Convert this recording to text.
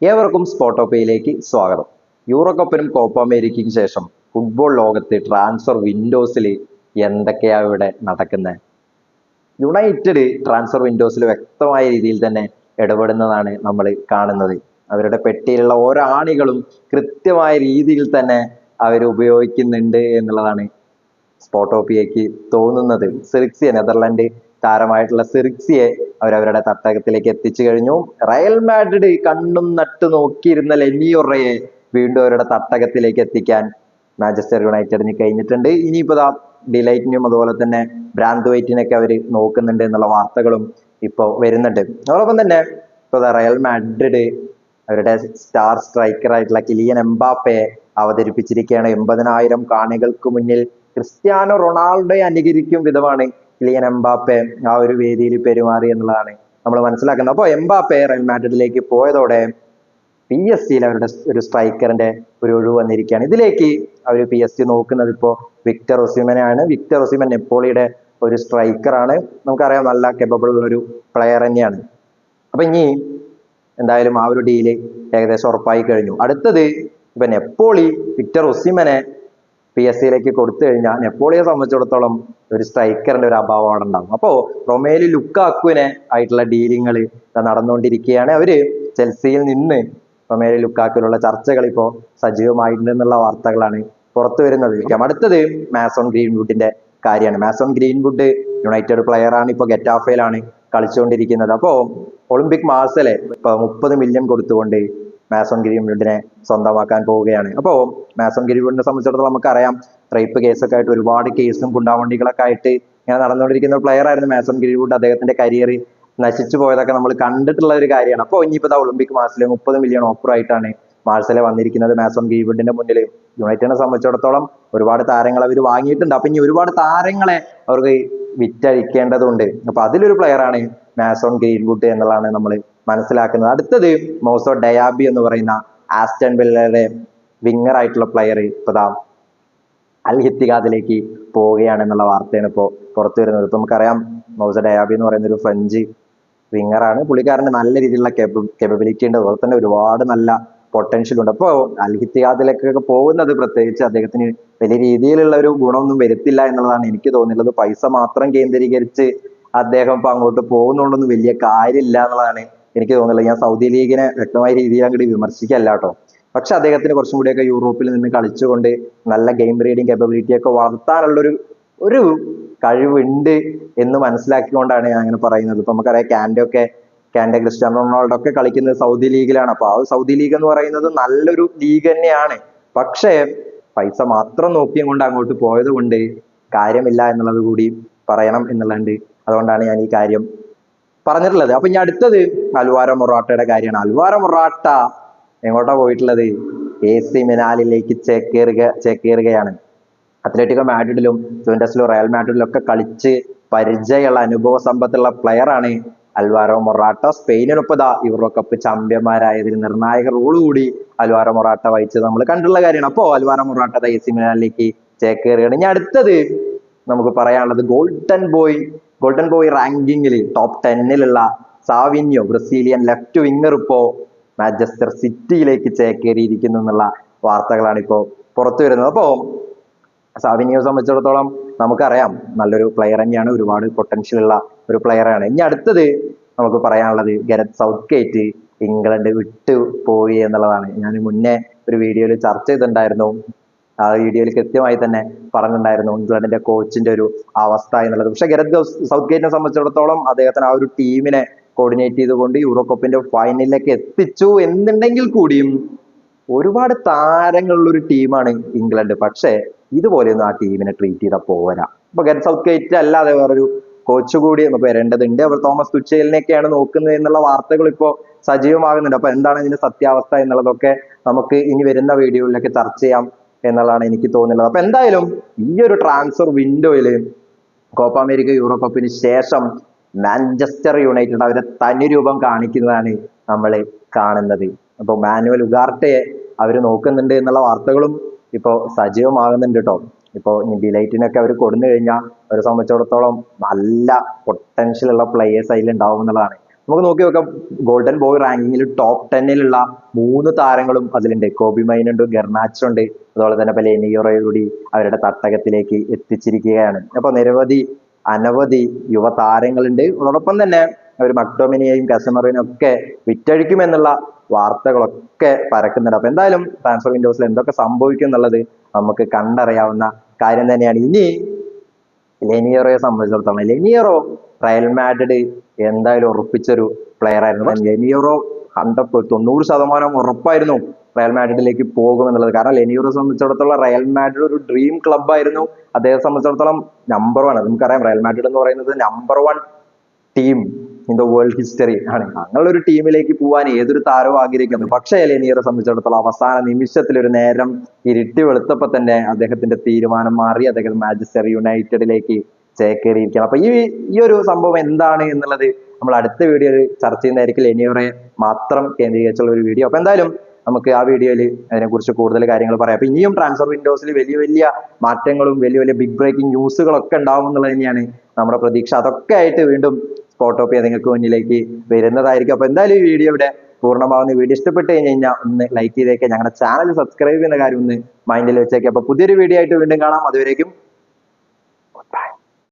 ഏവർക്കും സ്പോട്ടോപ്പയിലേക്ക് സ്വാഗതം. Euro കപ്പിനും Copa അമേരിക്കയ്ക്കും ശേഷം ഫുട്ബോൾ ലോകത്ത് ട്രാൻസ്ഫർ വിൻഡോസിൽ എന്തൊക്കെയാണ് ഇവിടെ നടക്കുന്നത്? യുണൈറ്റഡ് ട്രാൻസ്ഫർ വിൻഡോസിൽ വ്യക്തമായ രീതിയിൽ തന്നെ ഇടപെടുന്നതാണ് നമ്മൾ കാണുന്നത്. അവരുടെ പെട്ടിയിലുള്ള ഓരോ ആണികളും കൃത്യമായ രീതിയിൽ തന്നെ അവർ ഉപയോഗിക്കുന്നുണ്ട് എന്നുള്ളതാണ് സ്പോട്ടോപ്പിയയ്ക്ക് തോന്നുന്നത്. സിറിക്സിയെ, നെതർലാൻഡ് താരമായിട്ടുള്ള സിറിക്സിയെ അവരവരുടെ തട്ടകത്തിലേക്ക് എത്തിച്ചു കഴിഞ്ഞു. റയൽ മാഡ്രിഡ് കണ്ണും നട്ടു നോക്കിയിരുന്ന ലെനിയൊറയെ വീണ്ടും അവരുടെ തട്ടകത്തിലേക്ക് എത്തിക്കാൻ മാഞ്ചസ്റ്റർ യുണൈറ്റഡിന് കഴിഞ്ഞിട്ടുണ്ട്. ഇനിയിപ്പോ ഡിലൈറ്റിനും അതുപോലെ തന്നെ ബ്രാൻഡ്വൈറ്റിനൊക്കെ അവർ നോക്കുന്നുണ്ട് എന്നുള്ള വാർത്തകളും ഇപ്പൊ വരുന്നുണ്ട്. അതോടൊപ്പം തന്നെ ഇപ്പൊ റയൽ മാഡ്രിഡ് അവരുടെ സ്റ്റാർ സ്ട്രൈക്കർ ആയിട്ടുള്ള കിലിയൻ എംബാപ്പയെ അവതരിപ്പിച്ചിരിക്കുകയാണ്. 80,000 കാണികൾക്ക് മുന്നിൽ ക്രിസ്ത്യാനോ റൊണാൾഡോയെ അനുകരിക്കും വിധമാണ് കിലിയൻ എംബാപ്പെ ആ ഒരു വേദിയിൽ പെരുമാറി എന്നുള്ളതാണ് നമ്മൾ മനസ്സിലാക്കുന്നത്. അപ്പോൾ എംബാപ്പെ റയൽ മാഡ്രിഡിലേക്ക് പോയതോടെ PSG അവരുടെ ഒരു സ്ട്രൈക്കറിന്റെ ഒരു ഒഴിവ് വന്നിരിക്കുകയാണ്. ഇതിലേക്ക് അവർ PSG നോക്കുന്നത് ഇപ്പോൾ വിക്ടർ ഒസിമനെയാണ്. വിക്ടർ ഒസിമൻ നെപ്പോളിയുടെ ഒരു സ്ട്രൈക്കറാണ്. നമുക്കറിയാം, നല്ല കേപ്പബിൾ ഉള്ള ഒരു പ്ലെയർ തന്നെയാണ്. അപ്പൊ ഇനി എന്തായാലും ആ ഒരു ഡീല് ഏകദേശം ഉറപ്പായി കഴിഞ്ഞു. അടുത്തത് ഇപ്പൊ നെപ്പോളി വിക്ടർ ഒസിമനെ PSG കൊടുത്തു കഴിഞ്ഞാൽ നെപ്പോളിയെ സംബന്ധിച്ചിടത്തോളം ഒരു സ്ട്രൈക്കറിന്റെ ഒരു അഭാവം അവിടെ ഉണ്ടാവും. അപ്പോ റൊമേലു ലുക്കാക്കുവിനെ ആയിട്ടുള്ള ഡീലിങ്ങൾ നടന്നുകൊണ്ടിരിക്കുകയാണ്. അവര് ചെൽസിയിൽ നിന്ന് റൊമേലു ലുക്കാക്കുവിനുള്ള ചർച്ചകൾ ഇപ്പോൾ സജീവമായിട്ടുണ്ട് എന്നുള്ള വാർത്തകളാണ് പുറത്തു വരുന്നത്. അടുത്തത് മാസൺ ഗ്രീൻവുഡിന്റെ കാര്യമാണ്. മാസൺ ഗ്രീൻവുഡ് യുണൈറ്റഡ് പ്ലെയർ ആണ്, ഇപ്പൊ ഗെറ്റാഫയിലാണ് കളിച്ചുകൊണ്ടിരിക്കുന്നത്. അപ്പോ ഒളിമ്പിക് മാർസലെ ഇപ്പൊ 30 മില്യൺ കൊടുത്തുകൊണ്ട് മാസൺ ഗ്രീൻവുഡിനെ സ്വന്തമാക്കാൻ പോവുകയാണ്. അപ്പോൾ മാസൺ ഗ്രീൻവുഡിനെ സംബന്ധിച്ചിടത്തോളം നമുക്കറിയാം, റേപ്പ് കേസൊക്കെ ആയിട്ട് ഒരുപാട് കേസും ഗുണ്ടാവണ്ടികളൊക്കെ ആയിട്ട് ഇങ്ങനെ നടന്നുകൊണ്ടിരിക്കുന്ന പ്ലെയർ ആയിരുന്നു മാസൺ ഗ്രീൻവുഡ്. അദ്ദേഹത്തിന്റെ കരിയർ നശിച്ചു പോയതൊക്കെ നമ്മൾ കണ്ടിട്ടുള്ള ഒരു കാര്യമാണ്. അപ്പോൾ ഇനിയിപ്പോ ഒളിമ്പിക് മാർസലെ 30 മില്യൺ ഓഫർ ആയിട്ടാണ് മാർസലെ വന്നിരിക്കുന്നത് മാസൺ ഗ്രീൻവുഡിന്റെ മുന്നിൽ. യുണൈറ്റഡിനെ സംബന്ധിച്ചിടത്തോളം ഒരുപാട് താരങ്ങൾ അവർ വാങ്ങിയിട്ടുണ്ട്. അപ്പൊ ഇനി ഒരുപാട് താരങ്ങളെ അവർക്ക് വിറ്റഴിക്കേണ്ടതുണ്ട്. അപ്പൊ അതിലൊരു പ്ലെയർ ആണ് മാസൺ ഗ്രീൻവുഡ് എന്നുള്ളതാണ് നമ്മൾ മനസ്സിലാക്കുന്നത്. അടുത്തത് മോസോ ഡയാബി എന്ന് പറയുന്ന ആസ്റ്റൺ വില്ലയുടെ വിങ്ങർ ആയിട്ടുള്ള പ്ലെയർ ഇപ്പൊ അൽ ഹിത്തിഗാദിലേക്ക് പോവുകയാണ് എന്നുള്ള വാർത്തയാണ് ഇപ്പോൾ പുറത്തു വരുന്നത്. ഇപ്പൊ നമുക്കറിയാം, മോസോ ഡയാബി എന്ന് പറയുന്ന ഒരു ഫ്രഞ്ച് വിങ്ങറാണ്. പുള്ളിക്കാരന് നല്ല രീതിയിലുള്ള കേപ്പബിലിറ്റി ഉണ്ട്, അതുപോലെ തന്നെ ഒരുപാട് നല്ല പൊട്ടൻഷ്യൽ ഉണ്ട്. അപ്പോൾ അൽ ഹിത്തിഗാദിലേക്കൊക്കെ പോകുന്നത് പ്രത്യേകിച്ച് അദ്ദേഹത്തിന് വലിയ രീതിയിലുള്ള ഒരു ഗുണമൊന്നും വരുത്തില്ല എന്നുള്ളതാണ് എനിക്ക് തോന്നുന്നത്. പൈസ മാത്രം കേന്ദ്രീകരിച്ച് അദ്ദേഹം ഇപ്പൊ അങ്ങോട്ട് പോകുന്നുണ്ടൊന്നും വലിയ കാര്യമില്ല എന്നുള്ളതാണ് എനിക്ക് തോന്നുന്നത്. ഞാൻ സൗദി ലീഗിനെ വ്യക്തമായ രീതിയിൽ അങ്ങോട്ട് വിമർശിക്കല്ല കേട്ടോ. പക്ഷെ അദ്ദേഹത്തിന് കുറച്ചും കൂടിയൊക്കെ യൂറോപ്പിൽ നിന്ന് കളിച്ചുകൊണ്ട് നല്ല ഗെയിം റീഡിങ് കേപ്പബിലിറ്റി ഒക്കെ വളർത്താനുള്ളൊരു ഒരു കഴിവുണ്ട് എന്ന് മനസ്സിലാക്കിക്കൊണ്ടാണ് ഞാൻ അങ്ങനെ പറയുന്നത്. ഇപ്പൊ നമുക്കറിയാം, കാൻഡെ ക്രിസ്ത്യാനോ റൊണാൾഡോ ഒക്കെ കളിക്കുന്നത് സൗദി ലീഗിലാണ്. അപ്പൊ ആ സൗദി ലീഗ് എന്ന് പറയുന്നത് നല്ലൊരു ലീഗ് തന്നെയാണ്. പക്ഷേ പൈസ മാത്രം നോക്കിയും കൊണ്ട് അങ്ങോട്ട് പോയത് കൊണ്ട് കാര്യമില്ല എന്നുള്ളത് കൂടി പറയണം എന്നുള്ളത്. അതുകൊണ്ടാണ് ഞാൻ ഈ കാര്യം പറഞ്ഞിട്ടുള്ളത്. അപ്പൊ ഇനി അടുത്തത് അൽവാരോ മൊറാട്ടയുടെ കാര്യമാണ്. അൽവാരോ മൊറാട്ട എങ്ങോട്ടാ പോയിട്ടുള്ളത്? AC മിലാനിലേക്ക് ചേക്കേറുകയാണ്. അത്ലറ്റിക്കോ മാഡ്രിഡിലും ജുവന്റസിലും റയൽ മാഡ്രിഡിലും ഒക്കെ കളിച്ച് പരിചയമുള്ള അനുഭവ സമ്പത്തുള്ള പ്ലെയർ ആണ് അൽവാരോ മൊറാട്ട. സ്പെയിനിനൊപ്പം യൂറോ കപ്പ് ചാമ്പ്യന്മാരായതിൽ നിർണായക റോള് കൂടി അൽവാരോ മൊറാട്ട വഹിച്ചത് നമ്മൾ കണ്ടുള്ള കാര്യമാണ്. അപ്പോൾ അൽവാരോ മൊറാട്ട AC മിലാനിലേക്ക് ചേക്കേറുകയാണ്. ഇനി അടുത്തത് നമുക്ക് പറയാനുള്ളത് ഗോൾഡൻ ബോയ് റാങ്കിങ്ങിൽ ടോപ്പ് 10 സാവിന്യോ, ബ്രസീലിയൻ ലെഫ്റ്റ് വിങ്ങർ ഇപ്പോ മാഞ്ചസ്റ്റർ സിറ്റിയിലേക്ക് ചേക്കേറിയിരിക്കുന്നു എന്നുള്ള വാർത്തകളാണ് ഇപ്പോൾ പുറത്തു വരുന്നത്. അപ്പോ സാവിനിയെ സംബന്ധിച്ചിടത്തോളം നമുക്കറിയാം, നല്ലൊരു പ്ലെയർ തന്നെയാണ്, ഒരുപാട് പൊട്ടൻഷ്യൽ ഉള്ള ഒരു പ്ലെയറാണ്. ഇനി അടുത്തത് നമുക്ക് പറയാനുള്ളത് ഗരത്ത് സൗത്ത്ഗേറ്റ് ഇംഗ്ലണ്ട് വിട്ടു പോയി എന്നുള്ളതാണ്. ഞാൻ മുന്നേ ഒരു വീഡിയോയിൽ ചർച്ച ചെയ്തിട്ടുണ്ടായിരുന്നു. ആ വീഡിയോയിൽ കൃത്യമായി തന്നെ പറഞ്ഞിട്ടുണ്ടായിരുന്നു ഇംഗ്ലണ്ടിന്റെ കോച്ചിന്റെ ഒരു അവസ്ഥ എന്നുള്ളത്. പക്ഷെ ഗരത്ത് സൗത്ത്ഗേറ്റിനെ സംബന്ധിച്ചിടത്തോളം അദ്ദേഹത്തിന് ആ ഒരു ടീമിനെ കോർഡിനേറ്റ് ചെയ്തുകൊണ്ട് യൂറോ കപ്പിന്റെ ഫൈനലിലേക്ക് എത്തിച്ചു എന്നുണ്ടെങ്കിൽ കൂടിയും ഒരുപാട് താരങ്ങളുള്ള ഒരു ടീമാണ് ഇംഗ്ലണ്ട്. പക്ഷെ ഇതുപോലെയൊന്നും ആ ടീമിനെ ട്രീറ്റ് ചെയ്താൽ പോരാ. ഇപ്പൊ ഗരത്ത് സൗത്ത്ഗേറ്റ് അല്ലാതെ വേറൊരു കോച്ച് കൂടി നമുക്ക് വരേണ്ടതുണ്ട്. അവർ തോമസ് തുച്ചേലിനെയൊക്കെയാണ് നോക്കുന്നത് എന്നുള്ള വാർത്തകൾ ഇപ്പോൾ സജീവമാകുന്നുണ്ട്. അപ്പൊ എന്താണ് ഇതിന്റെ സത്യാവസ്ഥ എന്നുള്ളതൊക്കെ നമുക്ക് ഇനി വരുന്ന വീഡിയോയിലൊക്കെ ചർച്ച ചെയ്യാം എന്നുള്ളതാണ് എനിക്ക് തോന്നുന്നത്. അപ്പൊ എന്തായാലും ഈ ഒരു ട്രാൻസ്ഫർ വിൻഡോയില് കോപ്പ അമേരിക്ക യൂറോ കപ്പിന് ശേഷം മാഞ്ചസ്റ്റർ യുണൈറ്റഡ് അവരെ തനി രൂപം കാണിക്കുന്നതാണ് നമ്മൾ കാണുന്നത്. അപ്പൊ മാനുവൽ ഉഗാർട്ടയെ അവർ നോക്കുന്നുണ്ട് എന്നുള്ള വാർത്തകളും ഇപ്പോൾ സജീവമാകുന്നുണ്ട് കേട്ടോ. ഇപ്പോൾ ഡിലൈറ്റിനൊക്കെ അവർ കൊടുന്നു കഴിഞ്ഞാൽ അവരെ സംബന്ധിച്ചിടത്തോളം നല്ല പൊട്ടൻഷ്യൽ ഉള്ള പ്ലേയേഴ്സ് അതിൽ ഉണ്ടാവും എന്നുള്ളതാണ്. നമുക്ക് നോക്കി നോക്കാം. ഗോൾഡൻ ബോയ് റാങ്കിങ്ങിൽ ടോപ്പ് 10-ലുള്ള 3 താരങ്ങളും അതിലുണ്ട്. കോബി മൈനുണ്ട്, ഗർനാച്ചോ ഉണ്ട്, അതുപോലെ തന്നെ ഇപ്പൊ ലെനിയോറയെ കൂടി അവരുടെ തട്ടകത്തിലേക്ക് എത്തിച്ചിരിക്കുകയാണ്. അപ്പൊ അനവധി യുവതാരങ്ങളുണ്ട്. അതോടൊപ്പം തന്നെ അവർ മക്ടോമിനിയെയും കസമറിനെയും ഒക്കെ വിറ്റഴിക്കുമെന്നുള്ള വാർത്തകളൊക്കെ പരക്കുന്നുണ്ട്. അപ്പൊ എന്തായാലും ട്രാൻസ്ഫർ വിൻഡോസിൽ എന്തൊക്കെ സംഭവിക്കും എന്നുള്ളത് നമുക്ക് കണ്ടറിയാവുന്ന കാര്യം തന്നെയാണ്. ഇനി ലെനിയറോയെ സംബന്ധിച്ചിടത്തോളം, ലെനിയറോ റയൽ മാഡ്രിഡ് എന്തായാലും ഉറപ്പിച്ചൊരു പ്ലെയർ ആയിരുന്നു. ലെനിയറോ 90% ഉറപ്പായിരുന്നു റയൽ മാഡ്രിഡിലേക്ക് പോകുമെന്നുള്ളത്. കാരണം ലെനിയറോയെ സംബന്ധിച്ചിടത്തോളം റയൽ മാഡ്രിഡ് ഒരു ഡ്രീം ക്ലബ് ആയിരുന്നു. അദ്ദേഹത്തെ സംബന്ധിച്ചിടത്തോളം നമ്പർ 1, നമുക്കറിയാം റയൽ മാഡ്രിഡ് എന്ന് പറയുന്നത് number 1 team in the world history ആണ്. അങ്ങനെയുള്ള ഒരു ടീമിലേക്ക് പോകാൻ ഏതൊരു താരവും ആഗ്രഹിക്കുന്നു. പക്ഷേ ലെനിയറെ സംബന്ധിച്ചിടത്തോളം അവസാന നിമിഷത്തിൽ ഒരു നേരം ഇരുട്ടി വെളുത്തപ്പോ തന്നെ അദ്ദേഹത്തിന്റെ തീരുമാനം മാറി. അദ്ദേഹം മാഞ്ചസ്റ്റർ യുണൈറ്റഡിലേക്ക് ചേക്കേറിയിരിക്കുകയാണ്. അപ്പൊ ഈ ഒരു സംഭവം എന്താണ് എന്നുള്ളത് നമ്മൾ അടുത്ത വീഡിയോയിൽ ചർച്ച ചെയ്യുന്നതായിരിക്കും. ലെനിയറെ മാത്രം കേന്ദ്രീകരിച്ചുള്ള ഒരു വീഡിയോ. അപ്പൊ എന്തായാലും നമുക്ക് ആ വീഡിയോയിൽ അതിനെക്കുറിച്ച് കൂടുതൽ കാര്യങ്ങൾ പറയാം. അപ്പൊ ഇനിയും ട്രാൻസ്ഫർ വിൻഡോസിൽ വലിയ വലിയ മാറ്റങ്ങളും വലിയ ബിഗ് ബ്രേക്കിംഗ് ന്യൂസുകളൊക്കെ ഉണ്ടാവും എന്നുള്ളത് തന്നെയാണ് നമ്മുടെ പ്രതീക്ഷ. അതൊക്കെ ആയിട്ട് വീണ്ടും സ്പോട്ടോപ്പിയ നിങ്ങൾക്ക് മുന്നിലേക്ക് വരുന്നതായിരിക്കും. അപ്പൊ എന്തായാലും ഈ വീഡിയോ ഇവിടെ പൂർണ്ണമാവുന്ന. വീഡിയോ ഇഷ്ടപ്പെട്ട് കഴിഞ്ഞാൽ ഒന്ന് ലൈക്ക് ചെയ്തേക്കാം. ഞങ്ങളുടെ ചാനൽ സബ്സ്ക്രൈബ് ചെയ്യുന്ന കാര്യം ഒന്ന് മൈൻഡിൽ വെച്ചേക്കാം. അപ്പൊ പുതിയൊരു വീഡിയോ ആയിട്ട് വീണ്ടും കാണാം. അതുവരേക്കും